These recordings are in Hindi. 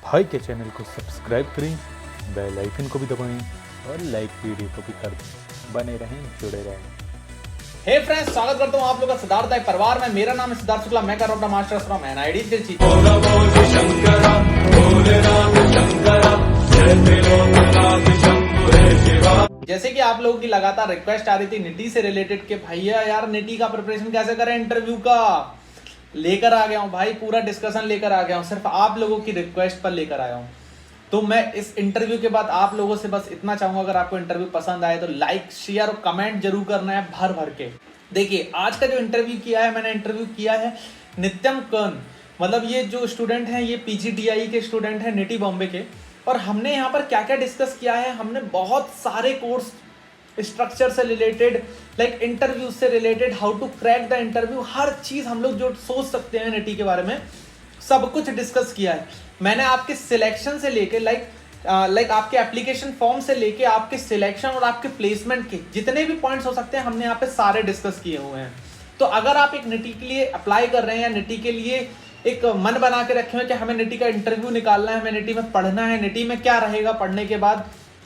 भाई के चैनल को सब्सक्राइब करें, बेल आइकन को भी दबाएं और लाइक वीडियो को भी कर दें। बने रहें, जुड़े रहें। हे फ्रेंड्स, स्वागत करता हूं आप लोगों का सिद्धार्थ एक परिवार में। मेरा नाम है सिद्धार्थ शुक्ला, मैं कर रहा हूं अपना मास्टर्स फ्रॉम एनआईडी तिरची। जैसे कि आप लोगों की लगातार रिक्वेस्ट आ रही थी निटी से रिलेटेड के भैया यार निटी का प्रिपरेशन कैसे करें, इंटरव्यू का लेकर आ गया हूं भाई, पूरा डिस्कशन लेकर आ गया हूं, सिर्फ आप लोगों की रिक्वेस्ट पर लेकर आया हूं। तो मैं इस इंटरव्यू के बाद आप लोगों से बस इतना चाहूंगा, अगर आपको इंटरव्यू पसंद आए तो लाइक शेयर और कमेंट जरूर करना है भर भर के। देखिए आज का जो इंटरव्यू किया है, मैंने इंटरव्यू किया है नित्यम कर्ण, मतलब ये जो स्टूडेंट हैं ये पीजीडीआई के स्टूडेंट हैं निटी बॉम्बे के। और हमने यहाँ पर क्या क्या डिस्कस किया है, हमने बहुत सारे कोर्स स्ट्रक्चर से रिलेटेड, लाइक इंटरव्यू से related, how to crack the interview, हर चीज हम लोग जो सोच सकते हैं निटी के बारे में सब कुछ डिस्कस किया है। मैंने आपके सिलेक्शन से लेके लाइक आपके एप्लीकेशन फॉर्म से लेके आपके सिलेक्शन और आपके प्लेसमेंट के जितने भी पॉइंट्स हो सकते हैं हमने यहाँ पे सारे डिस्कस किए हुए हैं। तो अगर आप एक निटी के लिए अप्लाई कर रहे हैं या निटी के लिए एक मन बना के रखे हुए कि हमें निटी का इंटरव्यू निकालना है, हमें निटी में पढ़ना है, निटी में क्या रहेगा, पढ़ने के बाद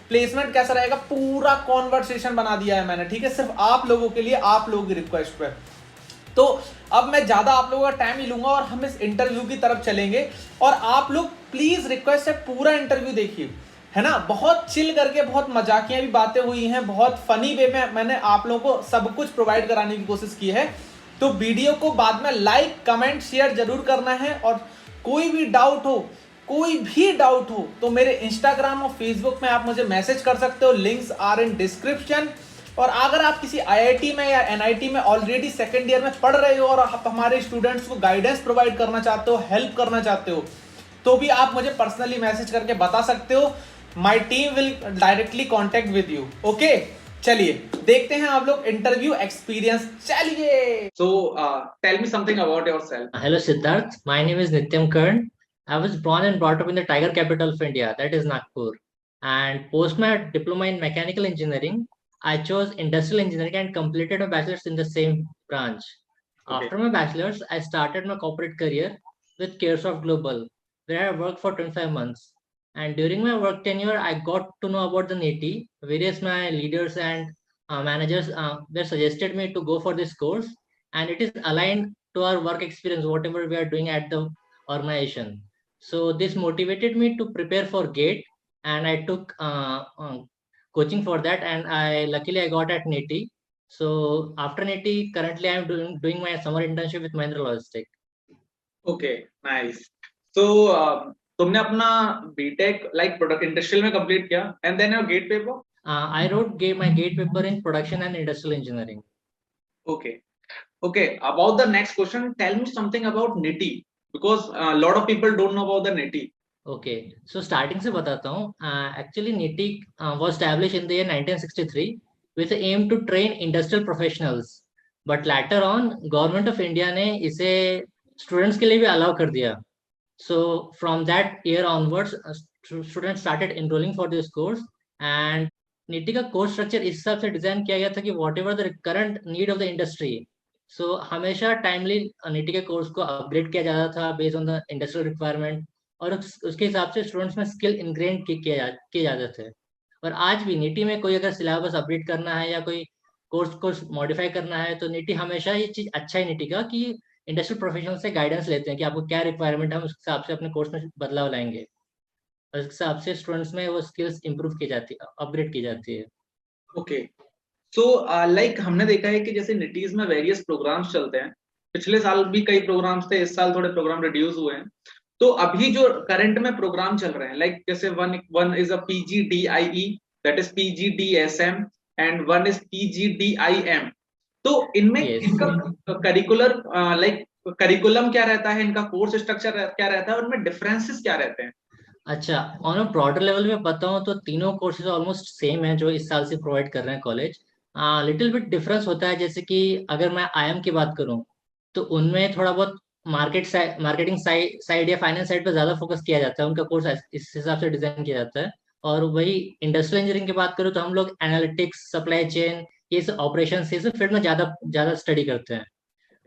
प्लेसमेंट कैसा रहेगा, पूरा कॉन्वर्सेशन बना दिया है मैंने, ठीक है, सिर्फ आप लोगों के लिए, आप लोगों की रिक्वेस्ट पे। तो अब मैं ज्यादा आप लोगों का टाइम नहीं लूंगा और हम इस इंटरव्यू की तरफ चलेंगे। और आप लोग प्लीज रिक्वेस्ट है पूरा इंटरव्यू देखिए, है ना। बहुत चिल करके, बहुत मजाकिया भी बातें हुई हैं, बहुत फनी वे में मैंने आप लोगों को सब कुछ प्रोवाइड कराने की कोशिश की है। तो वीडियो को बाद में लाइक कमेंट शेयर जरूर करना है। और कोई भी डाउट हो तो मेरे इंस्टाग्राम और फेसबुक में आप मुझे मैसेज कर सकते हो, लिंक्स आर इन डिस्क्रिप्शन। और अगर आप किसी आईआईटी में या एनआईटी में ऑलरेडी सेकंड ईयर में पढ़ रहे हो और आप हमारे स्टूडेंट्स को गाइडेंस प्रोवाइड करना चाहते हो, हेल्प करना चाहते हो, तो भी आप मुझे पर्सनली मैसेज करके बता सकते हो। My team will directly contact with you. Okay, चलिए देखते हैं आप लोग इंटरव्यू एक्सपीरियंस। चलिए, so tell me something about yourself. Hello Siddharth, my name is Nityam Karn. I was born and brought up in the tiger capital of India, that is Nagpur. And post my diploma in mechanical engineering, I chose industrial engineering and completed my bachelor's in the same branch. Okay. After my bachelor's, I started my corporate career with Caresoft Global, where I worked for 25 months. And during my work tenure, I got to know about the NETI. Various my leaders and managers were suggested me to go for this course, and it is aligned to our work experience, whatever we are doing at the organization. So this motivated me to prepare for GATE, and I took coaching for that, and luckily I got at NETI. So after NETI, currently I am doing my summer internship with Mahindra Logistics. Okay, nice. तो तुमने अपना बीटेक लाइक प्रोडक्ट इंडस्ट्रियल में कंप्लीट किया and then your GATE paper. I wrote my GATE paper in production and industrial engineering. Okay, about the next question, tell me something about NITI because a lot of people don't know about the NITI. Okay, so starting से बताता हूँ. Actually NITI was established in the year 1963 with the aim to train industrial professionals, but later on government of India ने इसे students के लिए भी allow कर दिया. So from that year onwards, students started enrolling for this course, and NITI का course structure इस हिसाब से डिजाइन किया गया था कि whatever the current need of the industry, so हमेशा टाइमली NITI के कोर्स को अपग्रेड किया जाता था based on the industrial requirement, और उसके हिसाब से स्टूडेंट्स में स्किल इनग्रेन किए जाते थे। और आज भी NITI में कोई अगर सिलेबस अपडेट करना है या कोई कोर्स मॉडिफाई करना है, तो NITI हमेशा ये चीज अच्छा है NITI का कि इंडस्ट्रियल प्रोफेशनल से गाइडेंस लेते हैं कि आपको क्या रिक्वायरमेंट है, हम उस हिसाब से अपने कोर्स में बदलाव लाएंगे, और उस हिसाब से स्टूडेंट्स में वो स्किल्स इंप्रूव की जाती है, अपग्रेड की जाती है। ओके, सो लाइक हमने देखा है कि जैसे निटीज में वेरियस प्रोग्राम्स चलते हैं, पिछले साल भी कई प्रोग्राम्स थे, इस साल थोड़े प्रोग्राम रिड्यूस हुए हैं। तो अभी जो करंट में प्रोग्राम चल रहे हैं, लाइक जैसे one is a PGDIE, that is PGDSM, and one is PGDIM. तो इनमें Yes. इनका करिकुलर लाइक करिकुलम क्या रहता है, इनका कोर्स स्ट्रक्चर क्या रहता है, और उनमें डिफरेंसेस क्या रहते हैं? अच्छा, ऑन अ ब्रॉडर लेवल में बताऊं तो तीनों कोर्सेज ऑलमोस्ट सेम है जो इस साल से प्रोवाइड कर रहे हैं कॉलेज। लिटिल बिट डिफरेंस होता है, जैसे कि अगर मैं आईएम की बात करूं तो उनमें थोड़ा बहुत मार्केटिंग साइड या फाइनेंस साइड पर ज्यादा फोकस किया जाता है, उनका कोर्स इस हिसाब से डिजाइन किया जाता है। और वही इंडस्ट्रियल इंजीनियरिंग की बात करूँ तो हम लोग एनालिटिक्स, सप्लाई चेन, ये सब ऑपरेशन, ये सब फील्ड में ज्यादा स्टडी करते हैं।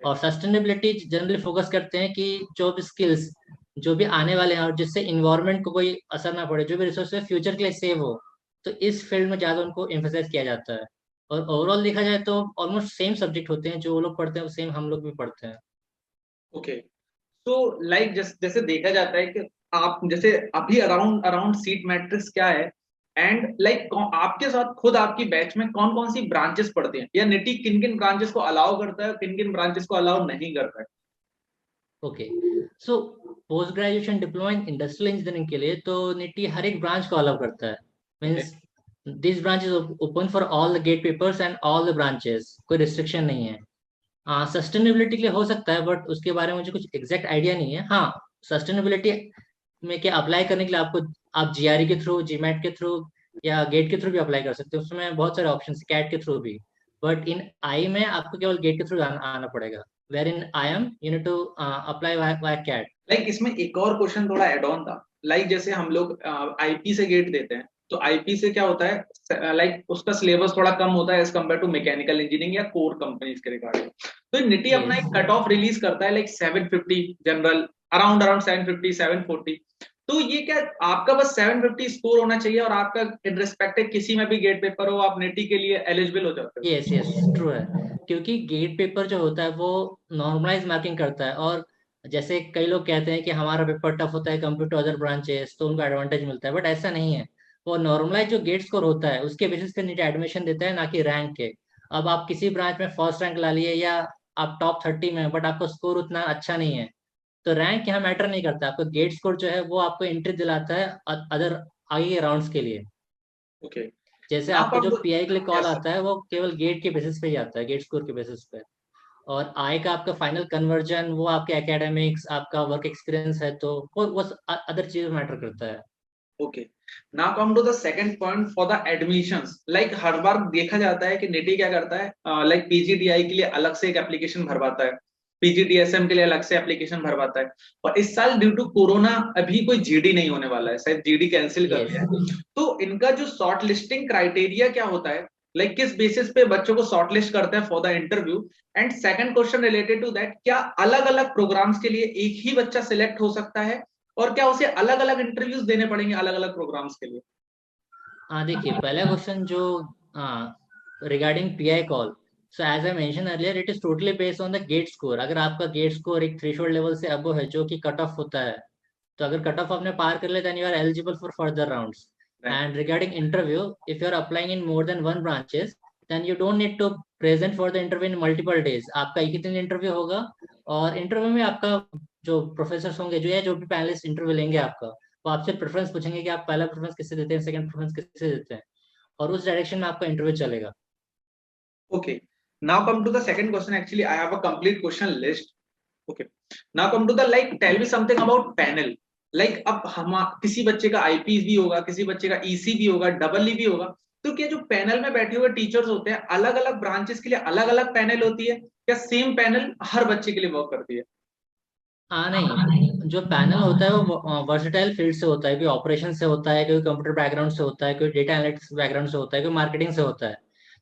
और सस्टेनेबिलिटी जनरली फोकस करते हैं कि जो भी स्किल्स जो भी आने वाले हैं और जिससे इन्वायरमेंट को कोई असर ना पड़े, जो भी रिसोर्स फ्यूचर के लिए सेव हो, तो इस फील्ड में ज़्यादा उनको एम्फेसाइज किया जाता है। और ओवरऑल देखा जाए तो ऑलमोस्ट सेम सब्जेक्ट होते हैं, जो वो लोग पढ़ते हैं वो सेम हम लोग भी पढ़ते हैं। ओके, तो लाइक जैसे देखा जाता है कि आप जैसे अभी अराउंड अराउंड सीट मैट्रिक्स क्या है, एंड लाइक आपके साथ खुद आपकी बैच में कौन कौन सी ब्रांचेस पढ़ते हैं, या निटी किन किन ब्रांचेस को अलाउ करता है, किन किन ब्रांचेस को अलाउ नहीं करता है? Okay, so post graduation diploma in industrial engineering के लिए तो निटी हर एक ब्रांच को अलाउ करता है। Okay, means this branch is open for all the GATE papers and all the branches, कोई रिस्ट्रिक्शन नहीं है। सस्टेनेबिलिटी के लिए हो सकता है, बट उसके बारे में मुझे कुछ एग्जैक्ट आइडिया नहीं है। हाँ, सस्टेनेबिलिटी में क्या अप्लाई करने के लिए आपको, आप जीआरई के थ्रू, जीमैट के थ्रू या गेट के थ्रू भी अप्लाई कर सकते हो, उसमें बहुत सारे ऑप्शन है, कैट के थ्रू भी। बट इन आई में आपको केवल गेट के थ्रू आना पड़ेगा, wherein IIM you need to apply via CAT. Like इसमें एक और क्वेश्चन थोड़ा एड ऑन था। लाइक जैसे हम लोग आईपी से गेट देते हैं, तो आईपी से क्या होता है, लाइक उसका सिलेबस थोड़ा कम होता है as compare to mechanical engineering या कोर कंपनीज के रिगार्डिंग। तो निटी अपना यस, एक कट ऑफ रिलीज करता है लाइक 750 जनरल, अराउंड अराउंड 750 740। तो ये क्या, आपका बस 750 स्कोर होना चाहिए और आपका इन रिस्पेक्टिव किसी में भी गेट पेपर हो, आप निटी के लिए एलिजिबल हो जाते हो? यस, यस, ट्रू है। क्योंकि गेट पेपर जो होता है वो नॉर्मलाइज मार्किंग करता है, और जैसे कई लोग कहते हैं कि हमारा पेपर टफ होता है कंपेयर टू अदर ब्रांचेस, तो उनको एडवांटेज मिलता है, बट ऐसा नहीं है। वो नॉर्मलाइज जो गेट स्कोर होता है उसके बेसिस पे नीट एडमिशन देता है, ना कि रैंक के। अब आप किसी ब्रांच में फर्स्ट रैंक ला लिए या आप टॉप 30 में, बट आपका स्कोर उतना अच्छा नहीं है, तो रैंक यहाँ मैटर नहीं करता। आपका गेट स्कोर जो है वो आपको एंट्री दिलाता है अदर आगे के राउंड्स के लिए। ओके, जैसे नाउ आपको कम जो टू, पीआई के लिए कॉल यस, आता है वो केवल गेट के बेसिस पे ही आता है, गेट स्कोर के बेसिस पे। और आई का आपका फाइनल कन्वर्जन वो आपके एकेडमिक्स, आपका वर्क एक्सपीरियंस है, तो वो अदर चीज मैटर करता है। Okay, now come to the second point for the admissions. Like हर बार देखा जाता है कि निटी क्या करता है, लाइक पीजीडीआई के लिए अलग से एक एप्लीकेशन भरवाता है, पीजीडीएसएम के लिए अलग से एप्लीकेशन भरवाता है। और इस साल ड्यू टू कोरोना अभी कोई जीडी नहीं होने वाला है, शायद जीडी कैंसिल कर यस, दिया है। तो इनका जो शॉर्ट लिस्टिंग क्राइटेरिया क्या होता है, लाइक किस बेसिस पे बच्चों को शॉर्ट लिस्ट करते हैं for the interview? And second question related to that, क्या अलग अलग प्रोग्राम्स के लिए एक ही बच्चा सिलेक्ट हो सकता है, और क्या उसे अलग अलग इंटरव्यूज देने पड़ेंगे अलग अलग प्रोग्राम्स के लिए? हाँ देखिए, पहला क्वेश्चन जो regarding PI call, so as I mention earlier, it is totally based on the GATE score. अगर आपका गेट स्कोर एक थ्रेशोल्ड लेवल से अबव है, जो कि कट ऑफ होता है, तो अगर कट ऑफ आपने पार कर लिया, then you are eligible for further rounds. Right. And regarding interview, if you are applying in more than one branches, then you don't need to present for the interview in multiple days. आपका एक ही दिन इंटरव्यू होगा, और इंटरव्यू में आपका जो प्रोफेसर होंगे, जो या जो भी पैनलिस्ट इंटरव्यू लेंगे आपका, वो आपसे प्रेफरेंस पूछेंगे कि आप पहला प्रेफरेंस किससे देते हैं, सेकंड प्रेफरेंस किससे देते हैं, और उस डायरेक्शन में आपका इंटरव्यू चलेगा। Okay, now come to the second question. Actually I have a complete question list. Okay, now come to the, like, tell me something about panel. Like अब हम किसी बच्चे का आईपी भी होगा, किसी बच्चे का ईसी भी होगा, डबल ई भी होगा, तो क्या जो पैनल में बैठे हुए टीचर्स होते हैं अलग अलग ब्रांचेस के लिए अलग अलग पैनल होती है, या सेम पैनल हर बच्चे के लिए वर्क करती है? हाँ नहीं, जो पैनल होता है वो वर्सेटाइल फील्ड से होता है, कोई ऑपरेशन से होता है, कोई कंप्यूटर बैकग्राउंड से होता है, कोई डेटा एनालिटिक्स बैकग्राउंड से होता है, कोई मार्केटिंग से होता है।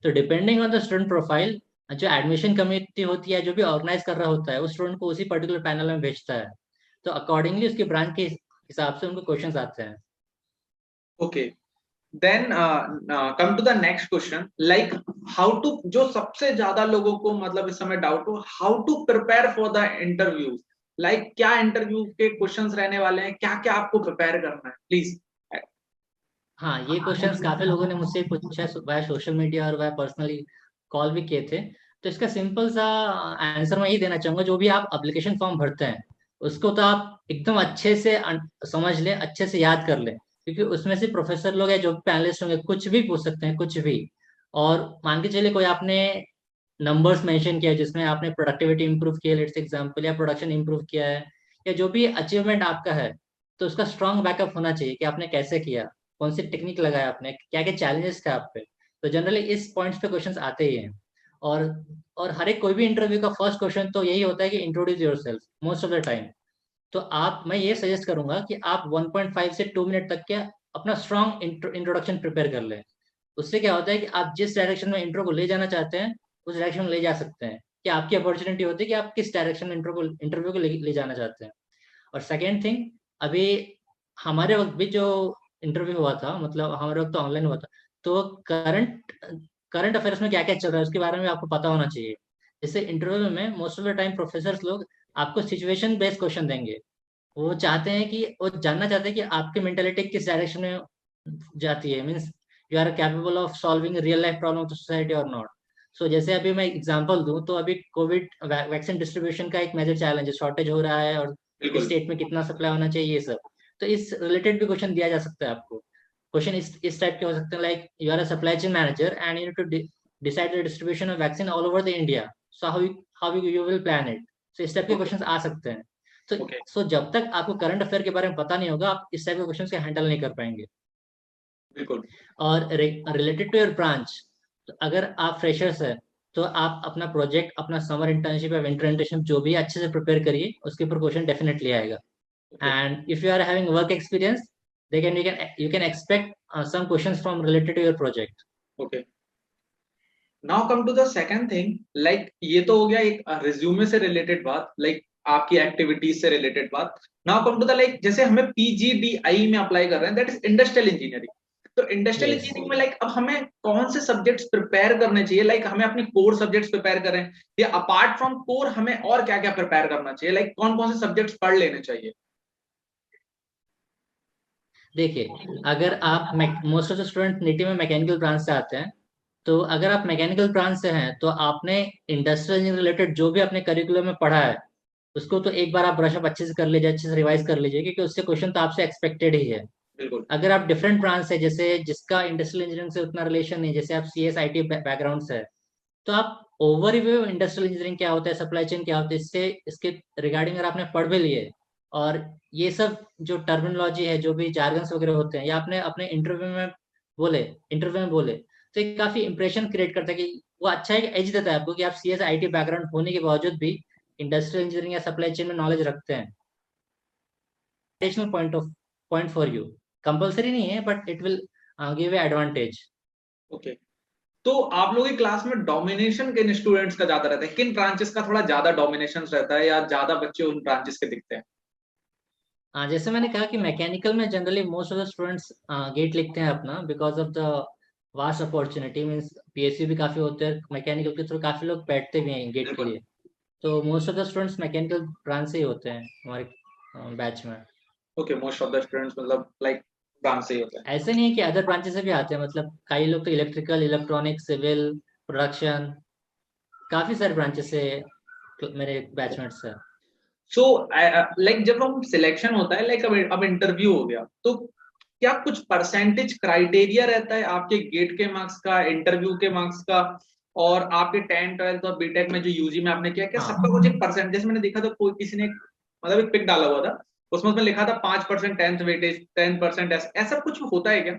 तो depending on the student profile, जो एडमिशन कमेटी होती है, जो भी ऑर्गेनाइज कर रहा होता है, उस स्टूडेंट को उसी पर्टिकुलर पैनल में भेजता है। तो अकॉर्डिंगली उसकी ब्रांच के हिसाब से उनको क्वेश्चंस आते हैं। Okay, then come to the next question, like how to, जो सबसे ज्यादा लोगों को मतलब इस समय डाउट हो, how to prepare for the interviews. Like क्या इंटरव्यू के क्वेश्चंस रहने वाले हैं, क्या क्या आपको प्रिपेयर करना है, प्लीज? हाँ, ये क्वेश्चंस काफी लोगों ने मुझसे पूछा है, वह सोशल मीडिया और वह पर्सनली कॉल भी किए थे। तो इसका सिंपल सा आंसर मैं ये देना चाहूंगा, जो भी आप एप्लीकेशन फॉर्म भरते हैं उसको तो आप एकदम अच्छे से समझ लें, अच्छे से याद कर लें, क्योंकि उसमें से प्रोफेसर लोग या जो पैनलिस्ट होंगे कुछ भी पूछ सकते हैं, कुछ भी। और मान के चलिए कोई आपने नंबर्स मेंशन किया जिसमें आपने प्रोडक्टिविटी इंप्रूव किया, लेट्स एग्जांपल, या प्रोडक्शन इंप्रूव किया है, या जो भी अचीवमेंट आपका है, तो उसका स्ट्रांग बैकअप होना चाहिए कि आपने कैसे किया, कौन सी टेक्निक लगाया आपने, क्या क्या चैलेंजेस थे आप पे। तो जनरली इस पॉइंट्स पे क्वेश्चंस आते ही हैं। और और हर एक कोई भी इंटरव्यू का फर्स्ट क्वेश्चन तो यही होता है कि introduce yourself most of the time. तो मैं ये सजेस्ट करूंगा कि आप 1.5 से 2 मिनट तक के अपना स्ट्रांग इंट्रोडक्शन प्रिपेयर कर लें। उससे क्या होता है कि आप जिस डायरेक्शन में इंट्रो को ले जाना चाहते हैं उस डायरेक्शन में ले जा सकते हैं, कि आपकी अपॉर्चुनिटी होती है कि आप किस डायरेक्शन में इंटरव्यू को ले जाना चाहते हैं। और सेकेंड थिंग, अभी हमारे वक्त भी जो इंटरव्यू हुआ था, मतलब हमारे वक्त तो ऑनलाइन हुआ था, तो करंट करंट अफेयर्स में क्या क्या चल रहा है उसके बारे में आपको पता होना चाहिए। जैसे इंटरव्यू में most of the time professors लोग आपको सिचुएशन बेस्ड क्वेश्चन देंगे। वो चाहते हैं कि वो जानना चाहते हैं कि आपकी मेंटेलिटी किस डायरेक्शन में जाती है, means you are capable of solving real life problem of society और नॉट। सो जैसे अभी मैं एग्जांपल दूं तो अभी कोविड वैक्सीन डिस्ट्रीब्यूशन का एक मेजर चैलेंज है, शॉर्टेज हो रहा है और बिल्कुल। स्टेट में कितना सप्लाई होना चाहिए, ये सब। तो इस रिलेटेड भी क्वेश्चन दिया जा सकता है आपको। क्वेश्चन इस टाइप के हो सकते हैं, like you are a supply chain manager and you need to decide the distribution of vaccine all over the India, so how you will plan it. So इस टाइप के ओके। क्वेश्चन आ सकते हैं। तो ओके। जब तक आपको करंट अफेयर के बारे में पता नहीं होगा, आप इस टाइप के क्वेश्चन के हैंडल नहीं कर पाएंगे। बिल्कुल। और रिलेटेड टू योर ब्रांच, तो अगर आप फ्रेशर्स है तो आप अपना प्रोजेक्ट, अपना समर इंटर्नशिप या विंटर इंटर्नशिप जो भी है, अच्छे से प्रिपेयर करिए, उसके ऊपर क्वेश्चन डेफिनेटली आएगा। Okay. And if you are having work experience, they can you can expect some questions from related to your project. Okay. Now come to the second thing, like ये तो हो गया एक रिज्यूमे से रिलेटेड बात, लाइक आपकी एक्टिविटीज से रिलेटेड बात। Now come to the like जैसे हमें पीजीडीआई में अप्लाई कर रहे हैं, दैट इज इंडस्ट्रियल इंजीनियरिंग। तो इंडस्ट्रियल Yes. इंजीनियरिंग में लाइक अब हमें कौन से सब्जेक्ट्स प्रिपेयर करने चाहिए? लाइक हमें अपनी कोर सब्जेक्ट्स प्रिपेयर करें या अपार्ट फ्रॉम कोर हमें और क्या क्या प्रिपेयर करना चाहिए? लाइक कौन कौन से सब्जेक्ट्स पढ़ लेने चाहिए? देखिए, अगर आप मोस्ट ऑफ द स्टूडेंट नीति में मैकेनिकल ब्रांच से आते हैं, तो अगर आप मैकेनिकल ब्रांच से हैं तो आपने इंडस्ट्रियल इंजीनियरिंग रिलेटेड जो भी अपने करिकुलम में पढ़ा है उसको तो एक बार आप ब्रशअप अच्छे से कर लीजिए, अच्छे से रिवाइज कर लीजिए, क्योंकि उससे क्वेश्चन तो आपसे एक्सपेक्टेड ही है। बिल्कुल। अगर आप डिफरेंट ब्रांच से, जैसे जिसका इंडस्ट्रियल इंजीनियरिंग से उतना रिलेशन नहीं, जैसे आप सीएस आईटी बैकग्राउंड से है, तो आप ओवरव्यू इंडस्ट्रियल इंजीनियरिंग क्या होता है, सप्लाई चेन क्या होता है, इससे इसके रिगार्डिंग अगर आपने पढ़ भी लिए और ये सब जो टर्मिनोलॉजी है, जो भी जार्गन्स वगैरह होते हैं, या आपने अपने इंटरव्यू में बोले, तो ये काफी इंप्रेशन क्रिएट करता है कि वो अच्छा एक एज देता है आपको कि आप सीएस आईटी बैकग्राउंड होने के बावजूद भी इंडस्ट्रियल इंजीनियरिंग या सप्लाई चेन में नॉलेज रखते हैं। Additional point for you, compulsory नहीं है, but it will give a advantage. Okay. तो आप लोगों की क्लास में डोमिनेशन किन स्टूडेंट्स का ज्यादा रहता है? किन ब्रांचेस का थोड़ा ज्यादा डोमिनेशन रहता है या ज्यादा बच्चे उन ब्रांचेस के दिखते हैं? जैसे मैंने कहा कि मैकेनिकल में generally most of the students gate लिखते हैं अपना, because of the vast opportunity, means PSU भी काफी होते हैं, मैकेनिकल के थ्रू काफी लोग बैठते भी हैं गेट के बिल्कुल। लिए। तो most of the students mechanical branch से ही होते हैं हमारे बैच में। Okay, most of the students मतलब लाइक ब्रांच से ही होते हैं। ऐसे नहीं है कि अदर ब्रांचेस से भी आते हैं, मतलब कई लोग तो इलेक्ट्रिकल, इलेक्ट्रॉनिक, सिविल, प्रोडक्शन, काफी सारे ब्रांचेस से मेरे बैचमेट्स हैं। सो लाइक जब हम सिलेक्शन होता है, लाइक अब इंटरव्यू हो गया, तो क्या कुछ परसेंटेज क्राइटेरिया रहता है आपके गेट के मार्क्स का, इंटरव्यू के मार्क्स का, और आपके 10th 12th और बीटेक में जो यूजी में आपने किया, क्या हाँ सबका कुछ एक परसेंटेज? मैंने देखा था कोई किसी ने मतलब एक पिक डाला हुआ था, उसमें लिखा था 5% 10th वेटेज, 10%, ऐसा कुछ होता है क्या?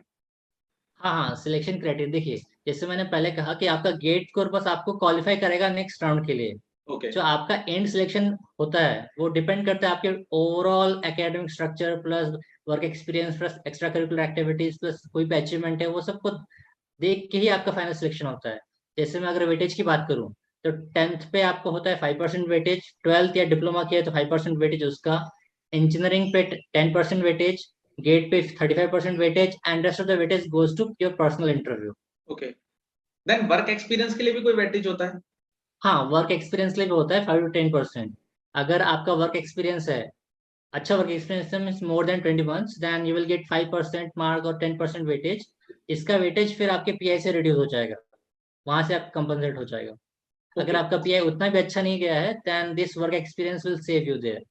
हाँ हाँ, सिलेक्शन क्राइटेरिया देखिए, जैसे मैंने पहले कहा कि आपका गेट स्कोर बस आपको क्वालिफाई करेगा नेक्स्ट राउंड के लिए। ओके। जो आपका एंड सिलेक्शन होता है वो डिपेंड करता है आपके overall academic structure plus work experience plus extra curricular activities plus कोई भी अचीवमेंट है, वो सबको देख के ही आपका फाइनल सिलेक्शन होता है। जैसे मैं अगर वेटेज की बात करूं, तो 10th पे आपको होता है 5% वेटेज, 12th या डिप्लोमा किया तो 5% वेटेज उसका, इंजीनियरिंग पे 10% वेटेज, गेट पे 35% weightage, and rest of the weightage goes to your personal interview. Okay. Then work experience के लिए भी कोई वेटेज होता है? हाँ, वर्क एक्सपीरियंस लिए भी होता है 5 to 10%। अगर आपका वर्क एक्सपीरियंस है, अच्छा work experience means more than 20 months, then you will get 5% mark और 10% वेटेज। इसका वेटेज फिर आपके पीआई से रिड्यूस हो जाएगा, वहां से आप कंपनसेट हो जाएगा। अगर ओके। आपका पीआई उतना भी अच्छा नहीं गया है, then this work experience will save you there.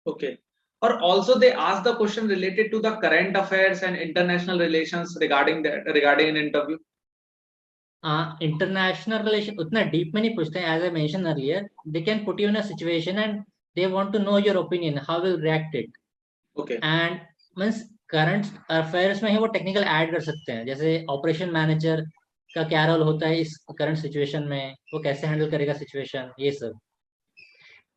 Okay. और also they ask the question related to the current affairs and international relations regarding that, regarding an interview. International relation उतना डीप में नहीं पूछते हैं, as I mention earlier, they can put you in a situation and they want to know your opinion, how will react it. Okay. And means current affairs में ही वो टेक्निकल ऐड कर सकते हैं, जैसे ऑपरेशन मैनेजर का क्या रोल होता है इस करंट सिचुएशन में, वो कैसे हैंडल करेगा सिचुएशन, ये सब।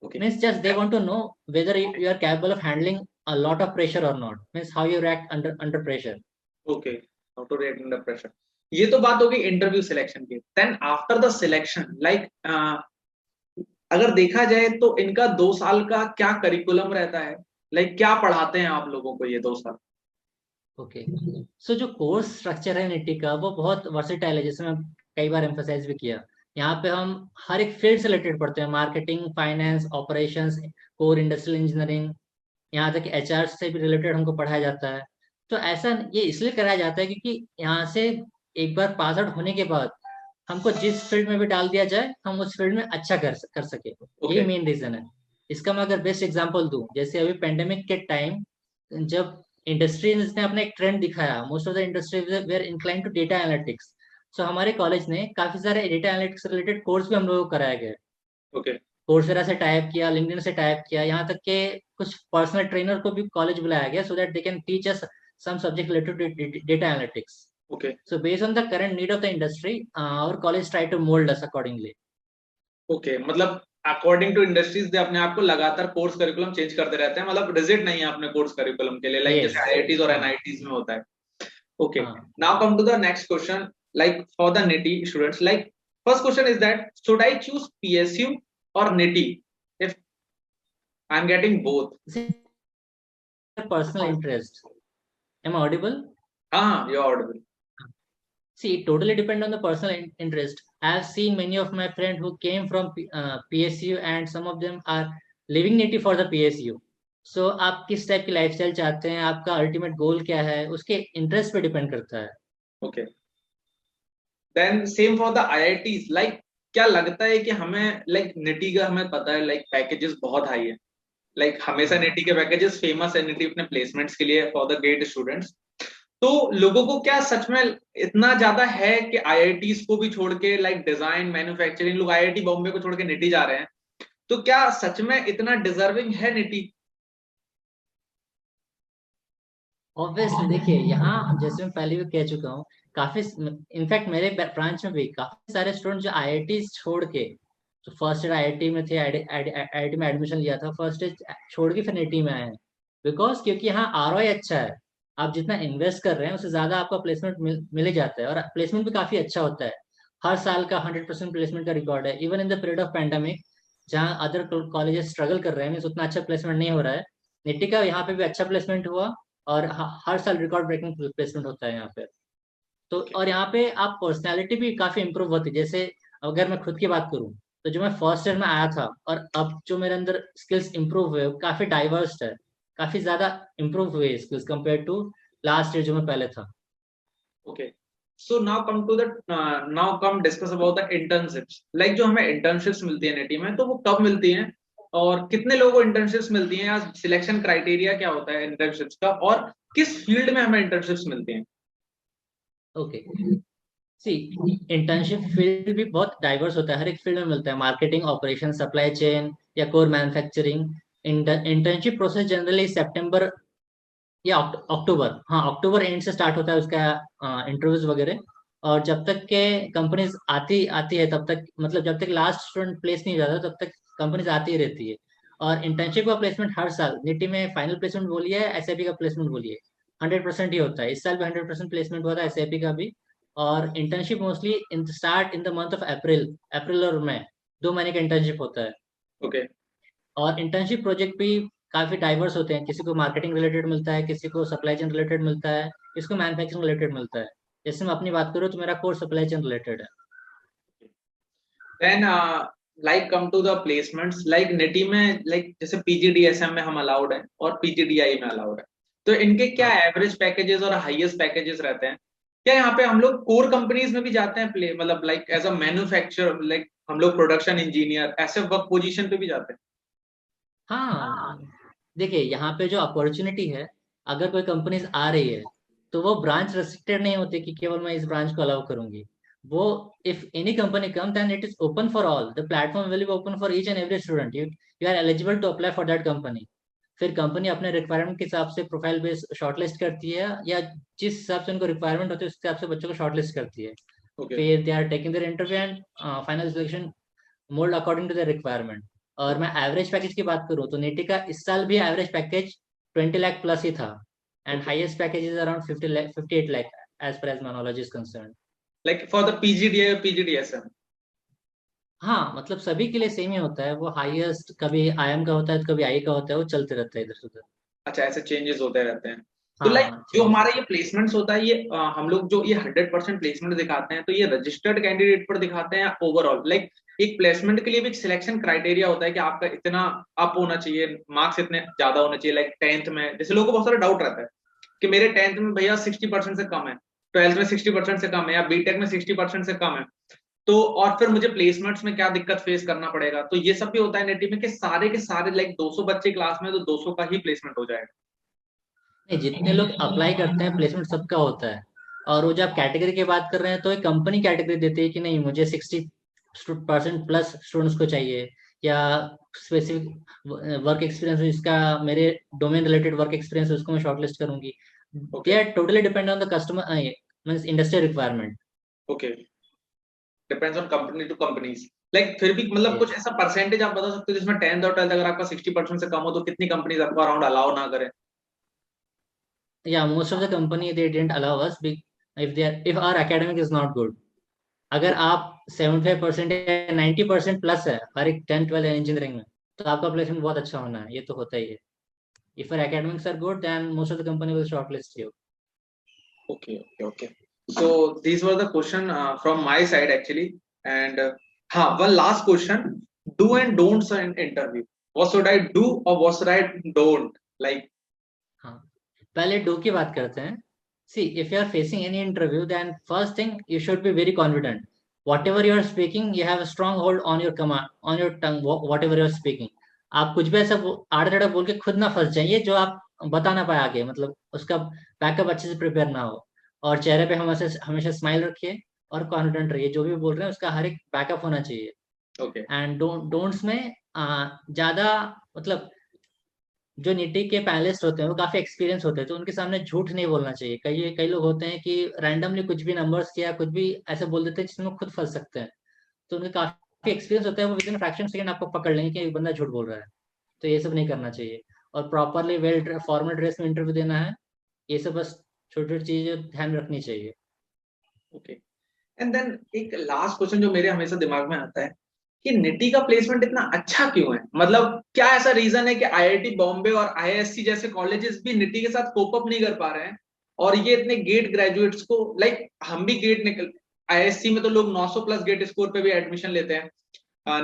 Okay. Means just they want to know whether you are capable of handling a lot of pressure or not, means how you react under pressure. Okay. How to react under pressure. ये तो बात होगी इंटरव्यू सिलेक्शन की। Then after the selection, like अगर देखा जाए तो इनका 2 साल का क्या करिकुलम रहता है, लाइक क्या पढ़ाते हैं आप लोगों को ये 2 साल? ओके, सो जो कोर्स स्ट्रक्चर है निटी का वो बहुत वर्सेटाइल है, जैसे मैं कई बार एम्फोसाइज भी किया। यहाँ पे हम हर एक फील्ड से रिलेटेड पढ़ते हैं, marketing, finance, operations, core industrial engineering, यहाँ तक एचआर से भी रिलेटेड हमको पढ़ाया जाता है। तो ऐसा ये इसलिए कराया जाता है क्योंकि यहाँ से एक बार पास आउट होने के बाद हमको जिस फील्ड में भी डाल दिया जाए हम उस फील्ड में अच्छा कर सके, यही ओके। मेन रीजन है। इसका मैं अगर बेस्ट एग्जांपल दूं, जैसे अभी पेंडेमिक के टाइम जब इंडस्ट्रीज ने अपना एक ट्रेंड दिखाया, most of the industries were incline to data analytics, so हमारे कॉलेज ने काफी सारे डेटा एनालिटिक्स रिलेटेड कोर्स भी हम लोगों को कराया गया। ओके। कोर्सेरा से टाइप किया, लिंक्डइन से टाइप किया, यहाँ तक के कुछ पर्सनल ट्रेनर को भी कॉलेज बुलाया गया so that they can teach us some subject related to data analytics. Okay. So based on the current need of the industry, our college try to mold us accordingly. Okay, मतलब अकॉर्डिंग टू इंडस्ट्रीज दे अपने आप को लगातार कोर्स करिकुलम चेंज करते रहते हैं, मतलब रिजिड नहीं है अपने कोर्स करिकुलम के लिए, लाइक Yes. जैसे आईआईटीज और हाँ. एनआईटीज में होता है। ओके, हाँ. Now come to the next question, like for the NIT students, like first question is that should I choose PSU or NIT if I am getting both? Personal interest. Am I audible? हाँ, you are audible. See, it totally depend on the personal interest. I have seen many of my friends who came from PSU and some of them are living native for the PSU. So आप किस टाइप की लाइफस्टाइल चाहते हैं, आपका अल्टीमेट गोल क्या है, उसके इंटरेस्ट पे डिपेंड करता है। Okay, then same for the IITs, like क्या लगता है कि हमें, लाइक निटी का हमें पता है लाइक पैकेजेस बहुत हाई है, लाइक हमेशा निटी के पैकेजेस फेमस है, निटी अपने प्लेसमेंट्स के लिए फॉर द ग्रेट स्टूडेंट्स। तो लोगों को क्या सच में इतना ज्यादा है कि आईआईटीज को भी छोड़ के लाइक डिजाइन, मैन्युफैक्चरिंग, लोग आईआईटी बॉम्बे को छोड़ के निटी जा रहे हैं, तो क्या सच में इतना डिजर्विंग है निटी? ऑब्वियसली देखिए, यहाँ जैसे मैं पहले भी कह चुका हूँ, काफी इनफैक्ट मेरे ब्रांच में भी काफी सारे स्टूडेंट जो आईआईटी छोड़ के, जो फर्स्ट ईयर आईआईटी में थे, आईआईटी में एडमिशन लिया था, फर्स्ट ईयर छोड़ के फिर निटी में आए हैं, बिकॉज क्योंकि यहाँ आरओआई अच्छा है, आप जितना इन्वेस्ट कर रहे हैं उससे ज्यादा आपका प्लेसमेंट मिल ही जाता है, और प्लेसमेंट भी काफी अच्छा होता है। हर साल का 100% प्लेसमेंट का रिकॉर्ड है, even in the period of pandemic जहाँ अदर कॉलेजेस स्ट्रगल कर रहे हैं, उतना अच्छा प्लेसमेंट नहीं हो रहा है, निटी का यहाँ पे भी अच्छा प्लेसमेंट हुआ, और हर साल रिकॉर्ड ब्रेकिंग प्लेसमेंट होता है यहाँ पे। तो और यहाँ पे आप पर्सनैलिटी भी काफी इंप्रूव होती है, जैसे अगर मैं खुद की बात करूँ तो जो मैं फर्स्ट ईयर में आया था और अब जो मेरे अंदर स्किल्स इंप्रूव हुए वो काफी डाइवर्स है, काफी ज्यादा इंप्रूव हुए skills compare to last year जो मैं पहले था। Okay, so now come discuss about the internships, like जो हमें इंटर्नशिप्स मिलती है निटी में, तो वो कब मिलती हैं और कितने लोगों को इंटर्नशिप्स मिलती हैं, या सिलेक्शन क्राइटेरिया क्या होता है इंटर्नशिप्स का, और किस फील्ड में हमें इंटर्नशिप्स मिलती हैं? ओके, सी, इंटर्नशिप फील्ड भी बहुत डाइवर्स होता है, हर एक फील्ड में मिलता है, मार्केटिंग, ऑपरेशन, सप्लाई चेन या core manufacturing. Internship process generally सितंबर या अक्टूबर, हाँ अक्टूबर एंड से स्टार्ट होता है उसका इंटरव्यूज वगैरह, और जब तक के कंपनीज आती आती है तब तक, मतलब जब तक लास्ट स्टूडेंट प्लेस नहीं हो जाता तब तक कंपनीज आती ही रहती है। और इंटर्नशिप का प्लेसमेंट हर साल, निटी में फाइनल प्लेसमेंट बोलिए, एसआईपी का प्लेसमेंट बोलिए, 100% ही होता है। इस साल भी 100% प्लेसमेंट हुआ था एसआईपी का भी। और internship mostly in the month of April और मई, 2 महीने का इंटर्नशिप होता है। ओके, और इंटर्नशिप प्रोजेक्ट भी काफी डाइवर्स होते हैं, किसी को मार्केटिंग रिलेटेड मिलता है, किसी को सप्लाई चेन रिलेटेड मिलता है, किसी को मैन्युफैक्चरिंग रिलेटेड मिलता है। जैसे मैं अपनी बात करूँ तो मेरा कोर्स सप्लाई चेन रिलेटेड है। Then like come to the placements, like NITIE में लाइक जैसे पीजीडीएसएम में हम अलाउड है और पीजीडीआई में अलाउड है, तो इनके क्या एवरेज पैकेजेस और हाईएस्ट पैकेजेस रहते हैं? क्या यहाँ पे हम लोग कोर कंपनीज में भी जाते हैं प्ले, मतलब like as a manufacturer, like हम लोग प्रोडक्शन इंजीनियर ऐसे वर्क पोजीशन पे भी जाते हैं? हाँ, देखिए यहाँ पे जो अपॉर्चुनिटी है, अगर कोई कंपनीज आ रही है तो वो ब्रांच रेस्ट्रिक्टेड नहीं होती कि केवल मैं इस ब्रांच को अलाउ करूंगी। वो if any company come then it is open for all, the platform will be open for each and every student, you are eligible to apply for that company. फिर कंपनी अपने रिक्वायरमेंट के हिसाब से प्रोफाइल बेस शॉर्टलिस्ट करती है, या जिस हिसाब से उनको रिक्वायरमेंट होती है उस हिसाब से बच्चों को शॉर्टलिस्ट करती है। फिर they are taking their interview and final selection mould according to the requirement. और मैं एवरेज पैकेज की बात करूँ तो निटी का इस साल भी एवरेज पैकेज 20 लाख प्लस ही था, and highest package is around 58 lakh as per as my knowledge is concern. Like for the PGDI or PGDSM? हाँ, मतलब सभी के लिए सेम ही होता है, वो हाईएस्ट कभी आईएम का होता है तो कभी आई का होता है, वो चलते रहता है इधर से उधर। अच्छा, ऐसे चेंजेस होते रहते हैं। तो लाइक हाँ जो changes हमारा होते ये प्लेसमेंट्स होता है, ये हम लोग जो ये 100% प्लेसमेंट दिखाते हैं, तो ये रजिस्टर्ड कैंडिडेट पर दिखाते हैं ओवरऑल? लाइक एक प्लेसमेंट के लिए भी एक सिलेक्शन क्राइटेरिया होता है कि आपका इतना अप होना चाहिए, मार्क्स इतने ज्यादा होने चाहिए, लाइक 10th में, जैसे लोगों को बहुत सारा डाउट रहता है कि मेरे 10th में भैया 60% से कम है, 12th में 60% से कम है, या बीटेक में 60% से कम है, तो और फिर मुझे प्लेसमेंट्स में क्या दिक्कत फेस करना पड़ेगा? तो ये सब भी होता है नेटिव में कि सारे के सारे लाइक 200 बच्चे क्लास में, तो 200 का ही प्लेसमेंट हो जाएगा? नहीं, जितने लोग अप्लाई करते हैं प्लेसमेंट सबका होता है। और वो जब कैटेगरी की बात कर रहे हैं तो एक कंपनी कैटेगरी देती है कि नहीं मुझे 60% प्लस स्टूडेंट्स को चाहिए, या स्पेसिफिक वर्क एक्सपीरियंस इसका, मेरे डोमेन रिलेटेड वर्क एक्सपीरियंस उसको मैं शॉर्टलिस्ट करूंगी। They okay, are totally depend on the customer means industry requirement. Okay, depends on company to companies. Like फिर भी मतलब कुछ ऐसा परसेंटेज आप बता सकते हो जिसमें 10th और 12th अगर आपका 60% से कम हो, तो कितनी कंपनीज आपको अराउंड अलाउ ना करें? Yeah, most of the company they didn't allow us if our academic is not good. अगर आप 75% या 90% प्लस है हर एक 10-12 इंजीनियरिंग में, तो आपका प्लेसमेंट बहुत अच्छा होना है, ये तो होता ही है। If your academics are good, then most of the company will shortlist you. Okay, okay, okay. So these were the question from my side actually. And one last question: do and don'ts in interview. What should I do or what should I don't? Like, हाँ, पहले डू की बात करते हैं। See if you are facing any interview, then first thing you should be very confident. Whatever you are speaking, you have strong hold on your command, on your tongue, whatever you are speaking. आप कुछ भी ऐसा आड़ा टेढ़ा बोल के खुद ना फंस जाइए जो आप बता ना पाए आगे, मतलब उसका बैकअप अच्छे से प्रिपेयर ना हो। और चेहरे पे हमेशा हमेशा स्माइल रखिए और कॉन्फिडेंट रहिए, जो भी बोल रहे हैं उसका हर एक बैकअप होना चाहिए। okay, एंड डोंट्स में ज्यादा, मतलब जो नीति के पैनलिस्ट होते हैं वो काफी एक्सपीरियंस होते हैं, तो उनके सामने झूठ नहीं बोलना चाहिए। कई कई लोग होते हैं कि रैंडमली कुछ भी नंबर्स या कुछ भी ऐसे बोल देते हैं जिसमें वो खुद फंस सकते हैं। तो उनके काफी एक्सपीरियंस होता है, वो विद इन फ्रैक्शन सेकंड आपको पकड़ लेंगे कि ये बंदा झूठ बोल रहा है। तो ये सब नहीं करना चाहिए। और प्रॉपरली वेल फॉर्मल ड्रेस में इंटरव्यू देना है। ये सब बस छोटी छोटी चीजें ध्यान में रखनी चाहिए। okay. एंड देन एक लास्ट क्वेश्चन जो मेरे हमेशा दिमाग में आता है कि निटी का प्लेसमेंट इतना अच्छा क्यों है? मतलब क्या ऐसा रीजन है कि आईआईटी बॉम्बे और आईआईएससी जैसे कॉलेजेस भी निटी के साथ कोप अप नहीं कर पा रहे हैं, और ये इतने गेट ग्रेजुएट्स को, लाइक हम भी गेट निकल, आईआईएससी में तो लोग 900 प्लस गेट स्कोर पे भी एडमिशन लेते हैं,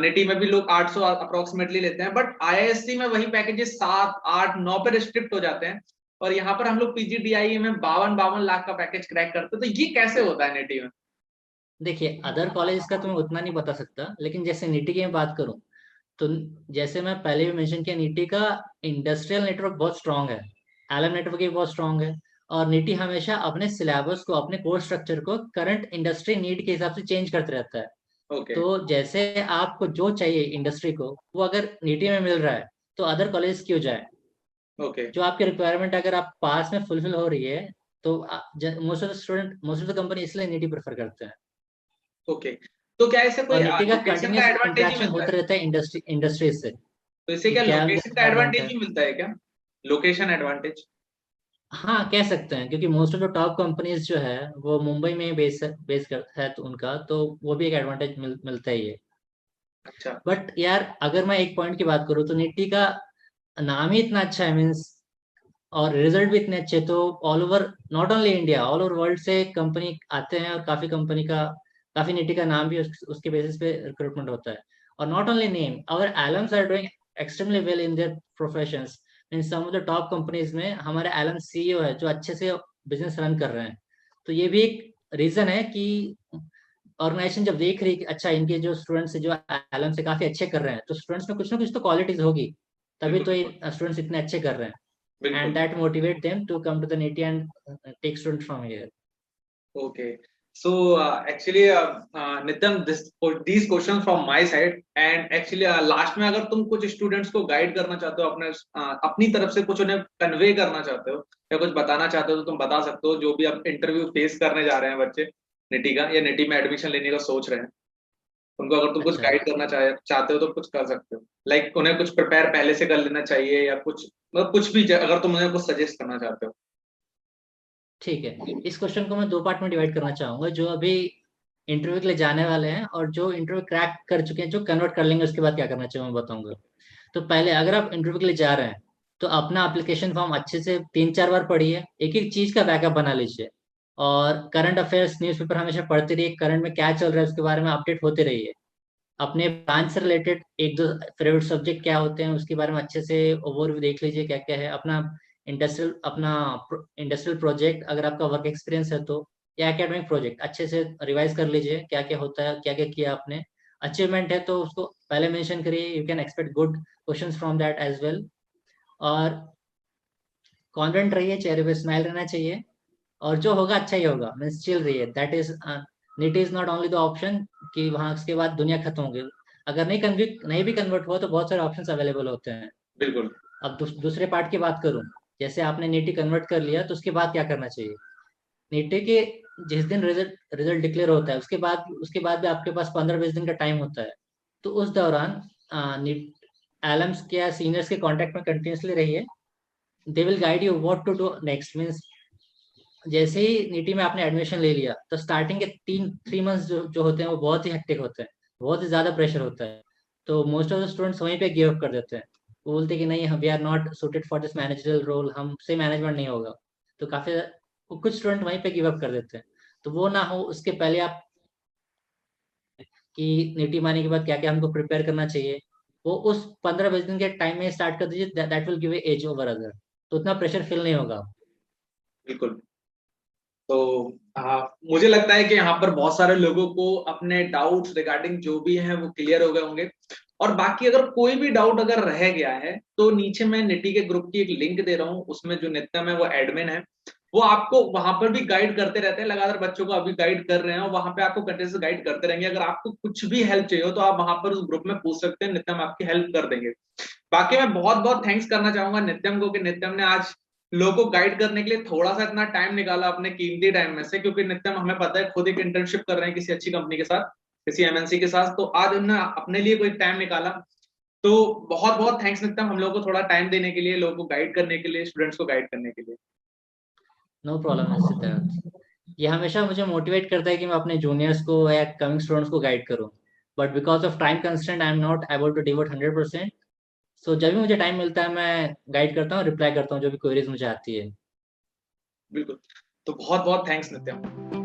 निटी में भी लोग 800 अप्रोक्सीमेटली लेते हैं, बट आईआईएससी में वही पैकेजेस 7 8 9 पे रिस्ट्रिक्ट हो जाते हैं, और यहाँ पर हम लोग पीजीडीआई में 52 लाख का पैकेज क्रैक करते हैं। तो ये कैसे होता है निटी में? देखिए, अदर कॉलेज का तो मैं उतना नहीं बता सकता, लेकिन जैसे नीटी की मैं बात करूं, तो जैसे मैं पहले भी मेंशन किया, नीटी का इंडस्ट्रियल नेटवर्क बहुत स्ट्रांग है, एलएम नेटवर्क भी बहुत स्ट्रांग है। और नीटी हमेशा अपने सिलेबस को, अपने कोर्स स्ट्रक्चर को करंट इंडस्ट्री नीड के हिसाब से चेंज करते रहता है। ओके, तो जैसे आपको जो चाहिए इंडस्ट्री को, वो अगर नीटी में मिल रहा है तो अदर कॉलेज क्यों जाए? ओके, जो आपकी रिक्वायरमेंट अगर आप पास में फुलफिल हो रही है, तो most of the student, most of the company इसलिए नीटी प्रेफर करते हैं। ओके। तो क्या इससे कोई और नीति का लोकेशन का कंटिन्यूस एडवांटेज ही इंटरेक्शन मिलता है? होते रहता है इंडस्ट्रीज से, तो इससे कि क्या क्या लोकेशन का रिक्वायरमेंट एडवांटेज है। भी मिलता है क्या? Location advantage? हाँ, कह सकते हैं, क्योंकि most of the top companies जो है वो मुंबई में बेस है, तो उनका तो वो भी एक एडवांटेज मिलता ही है। अच्छा, बट यार, अगर मैं एक पॉइंट की बात करूँ तो निफ्टी का नाम ही इतना अच्छा है, मीन्स, और रिजल्ट भी इतने अच्छे, तो all over, not only India, all over world से कंपनी आते हैं, और काफी निफ्टी का नाम भी उसके बेसिस पे रिक्रूटमेंट होता है। और not only name, our alums are doing extremely well in their professions. In some of the top companies में हमारे एलम सीईओ है जो अच्छे से बिजनेस रन कर रहे हैं। तो ये भी एक रीजन है कि ऑर्गेनाइजेशन जब देख रही है कि अच्छा, इनके जो स्टूडेंट्स जो एलएम से काफी अच्छे कर रहे हैं, तो स्टूडेंट्स में कुछ ना कुछ तो क्वालिटीज होगी, तभी बिल्कुल, तो बिल्कुल, ये स्टूडेंट्स इतने अच्छे कर रहे हैं। एंड बिल्कुल। That motivate them to come to the NITIE and take student from here. Okay, so actually Nitin, these questions from my side, and actually last में अगर तुम कुछ स्टूडेंट्स को गाइड करना चाहते हो, अपने अपनी तरफ से कुछ उन्हें कन्वे करना चाहते हो या कुछ बताना चाहते हो, तो तुम बता सकते हो, जो भी अब इंटरव्यू फेस करने जा रहे हैं बच्चे निटी का, या निटी में एडमिशन लेने का सोच रहे हैं, उनको अगर तुम कुछ अच्छा, गाइड करना चाहते हो तो कुछ कर सकते हो। लाइक उन्हें कुछ प्रिपेयर पहले से कर लेना चाहिए, या कुछ मतलब कुछ भी, अगर तुम उन्हें कुछ सजेस्ट करना चाहते हो। ठीक है। इस क्वेश्चन को मैं दो पार्ट में डिवाइड करना चाहूंगा, जो अभी इंटरव्यू के लिए जाने वाले हैं और जो इंटरव्यू क्रैक कर चुके हैं, जो कन्वर्ट कर लेंगे, उसके बाद क्या करना चाहिए मैं बताऊंगा। तो पहले, अगर आप इंटरव्यू के लिए जा रहे हैं, तो अपना एप्लीकेशन फॉर्म अच्छे से 3-4 बार पढ़िए, एक एक चीज का बैकअप बना लीजिए, और करंट अफेयर्स न्यूज़पेपर हमेशा पढ़ते रहिए, करंट में क्या चल रहा है उसके बारे में अपडेट होते रहिए। अपने ब्रांच से रिलेटेड एक दो फेवरेट सब्जेक्ट क्या होते हैं उसके बारे में अच्छे से ओवरव्यू देख लीजिए, क्या क्या है अपना इंडस्ट्रियल प्रोजेक्ट, अगर आपका वर्क एक्सपीरियंस है तो, या एकेडमिक प्रोजेक्ट अच्छे से रिवाइज कर लीजिए, क्या क्या होता है, क्या क्या किया आपने। अचीवमेंट है तो उसको पहले मेंशन करिए, you can expect good questions from that as well. और कॉन्फिडेंट रहिए, चेहरे पे स्माइल रहना चाहिए, और जो होगा अच्छा ही होगा, मीन्स चिल रहिए। That is NITIE is not only the option कि वहाँ उसके बाद दुनिया खत्म होगी। अगर नहीं भी कन्वर्ट हुआ तो बहुत सारे ऑप्शंस अवेलेबल होते हैं। बिल्कुल। अब दूसरे पार्ट की बात करूं, जैसे आपने नीटी कन्वर्ट कर लिया तो उसके बाद क्या करना चाहिए। नीटी के जिस दिन रिजल्ट रिजल्ट डिक्लेयर होता है उसके बाद भी आपके पास 15-20 दिन का टाइम होता है। तो उस दौरान नीट एलम्स के या सीनियर्स के कांटेक्ट में कंटिन्यूसली रहिए। They will guide you what to do next. Means जैसे ही नीटी में आपने एडमिशन ले लिया तो स्टार्टिंग के 3 मंथ्स जो होते हैं वो बहुत ही हेक्टिक होते हैं, बहुत ही ज्यादा प्रेशर होता है। तो मोस्ट ऑफ द स्टूडेंट्स वहीं पे गिव अप कर देते हैं, वो बोलते हैं कि नहीं, हम we are not suited for this managerial role, हमसे मैनेजमेंट नहीं होगा। तो कुछ स्टूडेंट वहीं पे गिव अप कर देते हैं। तो वो ना हो उसके पहले आप कि नीटी माने के बाद क्या क्या हमको प्रिपेयर करना चाहिए, वो उस 15-20 दिन के टाइम में स्टार्ट कर दीजिए। That will give edge over other, तो उतना प्रेशर फील नहीं होगा। बिल्कुल। तो मुझे लगता है कि यहाँ पर बहुत सारे लोगों को अपने डाउट्स रिगार्डिंग जो भी हैं वो क्लियर हो गए होंगे। और बाकी अगर कोई भी डाउट अगर रह गया है तो नीचे मैं निटी के ग्रुप की एक लिंक दे रहा हूँ, उसमें जो नित्यम है वो एडमिन है, वो आपको वहां पर भी गाइड करते रहते हैं, लगातार बच्चों को अभी गाइड कर रहे हैं और वहां पे आपको कंटिन्यूस गाइड करते रहेंगे। अगर आपको कुछ भी हेल्प चाहिए हो तो आप वहां पर उस ग्रुप में पूछ सकते हैं, नित्यम आपकी हेल्प कर देंगे। बाकी मैं बहुत बहुत थैंक्स करना चाहूंगा नित्यम को कि नित्यम ने आज लोगों को गाइड करने के लिए थोड़ा सा इतना टाइम निकाला अपने कीमती टाइम में से, क्योंकि नित्यम हमें पता है खुद एक इंटर्नशिप कर रहे हैं किसी अच्छी कंपनी के साथ, किसी एमएनसी के साथ, तो आज उन्होंने अपने लिए कोई टाइम निकाला। तो बहुत बहुत थैंक्स नित्यम, हम लोगों को थोड़ा टाइम देने के लिए, लोगों को गाइड करने के लिए, स्टूडेंट्स को गाइड करने के लिए। नो प्रॉब्लम सिद्धार्थ, ये हमेशा मुझे मोटिवेट करता है कि मैं अपने जूनियर्स को या कमिंग स्टूडेंट्स को गाइड करूं। But because of time constraint I am not able to devote 100%। So जब भी मुझे टाइम मिलता है मैं गाइड करता हूँ, रिप्लाई करता हूँ जो भी क्वेरीज मुझे आती है। बिल्कुल। तो बहुत बहुत थैंक्स नित्यम।